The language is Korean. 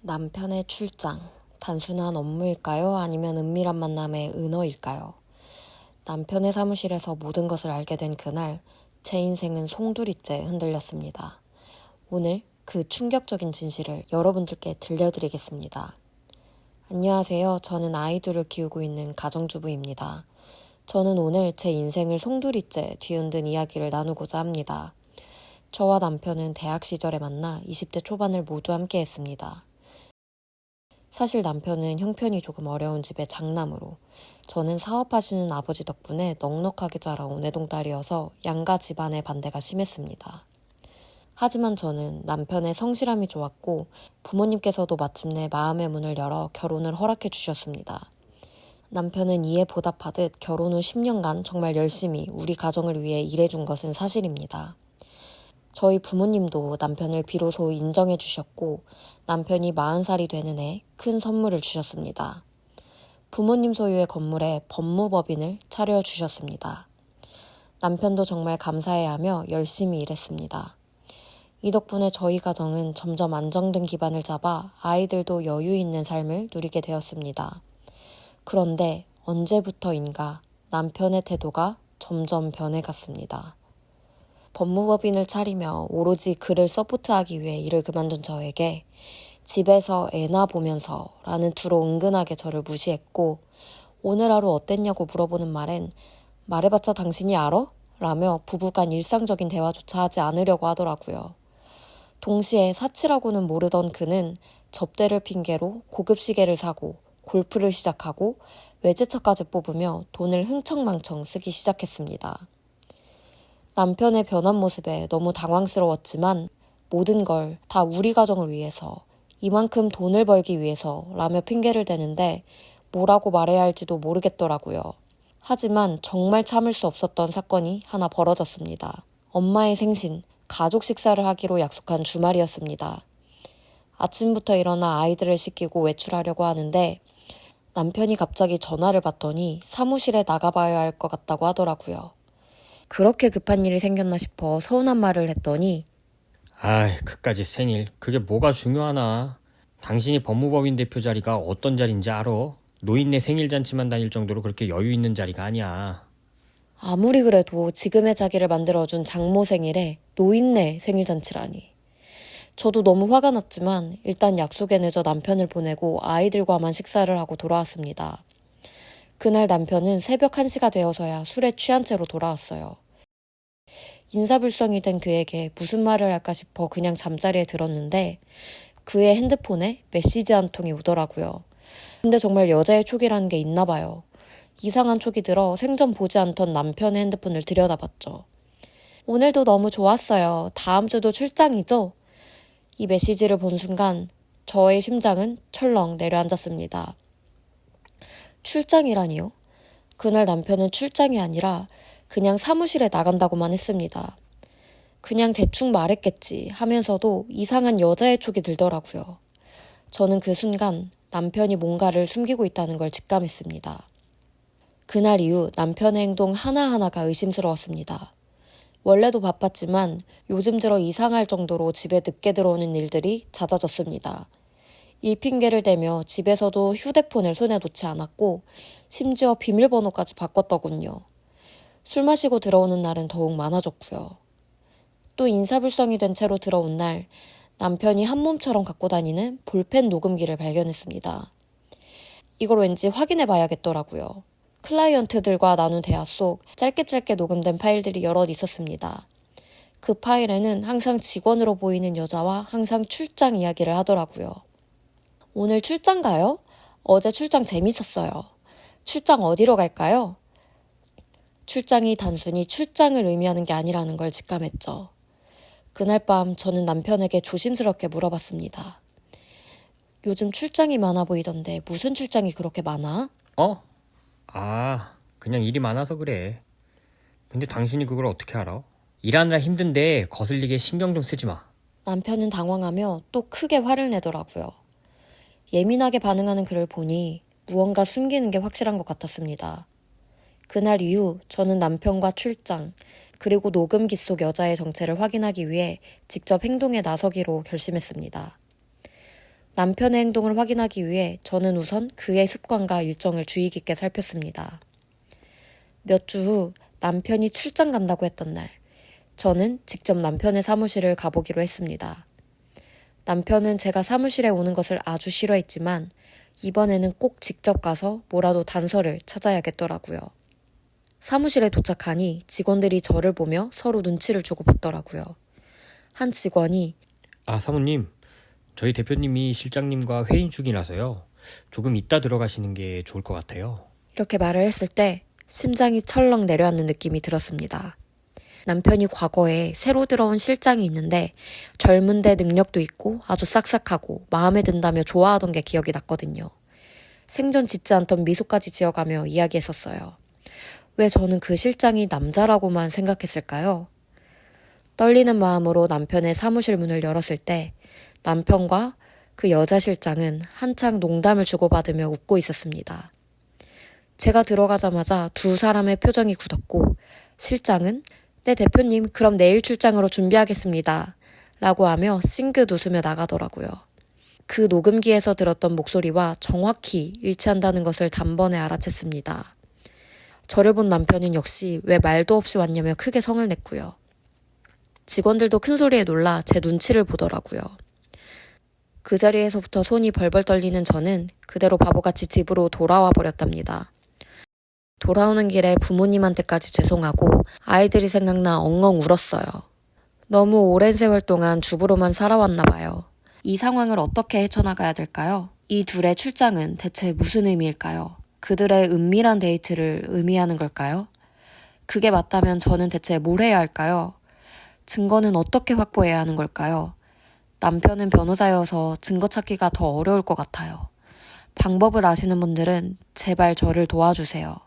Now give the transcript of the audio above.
남편의 출장, 단순한 업무일까요? 아니면 은밀한 만남의 은어일까요? 남편의 사무실에서 모든 것을 알게 된 그날, 제 인생은 송두리째 흔들렸습니다. 오늘 그 충격적인 진실을 여러분들께 들려드리겠습니다. 안녕하세요. 저는 아이들을 키우고 있는 가정주부입니다. 저는 오늘 제 인생을 송두리째 뒤흔든 이야기를 나누고자 합니다. 저와 남편은 대학 시절에 만나 20대 초반을 모두 함께 했습니다. 사실 남편은 형편이 조금 어려운 집의 장남으로, 저는 사업하시는 아버지 덕분에 넉넉하게 자라온 외동딸이어서 양가 집안의 반대가 심했습니다. 하지만 저는 남편의 성실함이 좋았고 부모님께서도 마침내 마음의 문을 열어 결혼을 허락해 주셨습니다. 남편은 이에 보답하듯 결혼 후 10년간 정말 열심히 우리 가정을 위해 일해준 것은 사실입니다. 저희 부모님도 남편을 비로소 인정해 주셨고 남편이 40살이 되는 해 큰 선물을 주셨습니다. 부모님 소유의 건물에 법무법인을 차려주셨습니다. 남편도 정말 감사해하며 열심히 일했습니다. 이 덕분에 저희 가정은 점점 안정된 기반을 잡아 아이들도 여유 있는 삶을 누리게 되었습니다. 그런데 언제부터인가 남편의 태도가 점점 변해갔습니다. 법무법인을 차리며 오로지 그를 서포트하기 위해 일을 그만둔 저에게 집에서 애나 보면서 라는 투로 은근하게 저를 무시했고 오늘 하루 어땠냐고 물어보는 말엔 말해봤자 당신이 알아? 라며 부부간 일상적인 대화조차 하지 않으려고 하더라고요. 동시에 사치라고는 모르던 그는 접대를 핑계로 고급 시계를 사고 골프를 시작하고 외제차까지 뽑으며 돈을 흥청망청 쓰기 시작했습니다. 남편의 변한 모습에 너무 당황스러웠지만 모든 걸 다 우리 가정을 위해서, 이만큼 돈을 벌기 위해서 라며 핑계를 대는데 뭐라고 말해야 할지도 모르겠더라고요. 하지만 정말 참을 수 없었던 사건이 하나 벌어졌습니다. 엄마의 생신, 가족 식사를 하기로 약속한 주말이었습니다. 아침부터 일어나 아이들을 씻기고 외출하려고 하는데 남편이 갑자기 전화를 받더니 사무실에 나가봐야 할 것 같다고 하더라고요. 그렇게 급한 일이 생겼나 싶어 서운한 말을 했더니 아이, 그까짓 생일. 그게 뭐가 중요하나. 당신이 법무법인 대표 자리가 어떤 자리인지 알아? 노인네 생일 잔치만 다닐 정도로 그렇게 여유 있는 자리가 아니야. 아무리 그래도 지금의 자기를 만들어준 장모 생일에 노인네 생일 잔치라니. 저도 너무 화가 났지만 일단 약속에 늦어 남편을 보내고 아이들과만 식사를 하고 돌아왔습니다. 그날 남편은 새벽 1시가 되어서야 술에 취한 채로 돌아왔어요. 인사불성이 된 그에게 무슨 말을 할까 싶어 그냥 잠자리에 들었는데 그의 핸드폰에 메시지 한 통이 오더라고요. 근데 정말 여자의 촉이라는 게 있나 봐요. 이상한 촉이 들어 생전 보지 않던 남편의 핸드폰을 들여다봤죠. 오늘도 너무 좋았어요. 다음 주도 출장이죠? 이 메시지를 본 순간 저의 심장은 철렁 내려앉았습니다. 출장이라니요? 그날 남편은 출장이 아니라 그냥 사무실에 나간다고만 했습니다. 그냥 대충 말했겠지 하면서도 이상한 여자의 촉이 들더라고요. 저는 그 순간 남편이 뭔가를 숨기고 있다는 걸 직감했습니다. 그날 이후 남편의 행동 하나하나가 의심스러웠습니다. 원래도 바빴지만 요즘 들어 이상할 정도로 집에 늦게 들어오는 일들이 잦아졌습니다. 일 핑계를 대며 집에서도 휴대폰을 손에 놓지 않았고 심지어 비밀번호까지 바꿨더군요. 술 마시고 들어오는 날은 더욱 많아졌고요. 또 인사불성이 된 채로 들어온 날 남편이 한 몸처럼 갖고 다니는 볼펜 녹음기를 발견했습니다. 이걸 왠지 확인해 봐야겠더라고요. 클라이언트들과 나눈 대화 속 짧게 녹음된 파일들이 여럿 있었습니다. 그 파일에는 항상 직원으로 보이는 여자와 항상 출장 이야기를 하더라고요. 오늘 출장 가요? 어제 출장 재밌었어요. 출장 어디로 갈까요? 출장이 단순히 출장을 의미하는 게 아니라는 걸 직감했죠. 그날 밤 저는 남편에게 조심스럽게 물어봤습니다. 요즘 출장이 많아 보이던데 무슨 출장이 그렇게 많아? 그냥 일이 많아서 그래. 근데 당신이 그걸 어떻게 알아? 일하느라 힘든데 거슬리게 신경 좀 쓰지 마. 남편은 당황하며 또 크게 화를 내더라고요. 예민하게 반응하는 그를 보니 무언가 숨기는 게 확실한 것 같았습니다. 그날 이후 저는 남편과 출장, 그리고 녹음기 속 여자의 정체를 확인하기 위해 직접 행동에 나서기로 결심했습니다. 남편의 행동을 확인하기 위해 저는 우선 그의 습관과 일정을 주의 깊게 살폈습니다. 몇 주 후 남편이 출장 간다고 했던 날, 저는 직접 남편의 사무실을 가보기로 했습니다. 남편은 제가 사무실에 오는 것을 아주 싫어했지만 이번에는 꼭 직접 가서 뭐라도 단서를 찾아야겠더라고요. 사무실에 도착하니 직원들이 저를 보며 서로 눈치를 주고받더라고요. 한 직원이 사모님, 저희 대표님이 실장님과 회의 중이라서요. 조금 이따 들어가시는 게 좋을 것 같아요. 이렇게 말을 했을 때 심장이 철렁 내려앉는 느낌이 들었습니다. 남편이 과거에 새로 들어온 실장이 있는데 젊은데 능력도 있고 아주 싹싹하고 마음에 든다며 좋아하던 게 기억이 났거든요. 생전 짓지 않던 미소까지 지어가며 이야기했었어요. 왜 저는 그 실장이 남자라고만 생각했을까요? 떨리는 마음으로 남편의 사무실 문을 열었을 때 남편과 그 여자 실장은 한창 농담을 주고받으며 웃고 있었습니다. 제가 들어가자마자 두 사람의 표정이 굳었고 실장은 네 대표님 그럼 내일 출장으로 준비하겠습니다 라고 하며 싱긋 웃으며 나가더라고요. 그 녹음기에서 들었던 목소리와 정확히 일치한다는 것을 단번에 알아챘습니다. 저를 본 남편은 역시 왜 말도 없이 왔냐며 크게 성을 냈고요. 직원들도 큰 소리에 놀라 제 눈치를 보더라고요. 그 자리에서부터 손이 벌벌 떨리는 저는 그대로 바보같이 집으로 돌아와 버렸답니다. 돌아오는 길에 부모님한테까지 죄송하고 아이들이 생각나 엉엉 울었어요. 너무 오랜 세월 동안 주부로만 살아왔나 봐요. 이 상황을 어떻게 헤쳐나가야 될까요? 이 둘의 출장은 대체 무슨 의미일까요? 그들의 은밀한 데이트를 의미하는 걸까요? 그게 맞다면 저는 대체 뭘 해야 할까요? 증거는 어떻게 확보해야 하는 걸까요? 남편은 변호사여서 증거 찾기가 더 어려울 것 같아요. 방법을 아시는 분들은 제발 저를 도와주세요.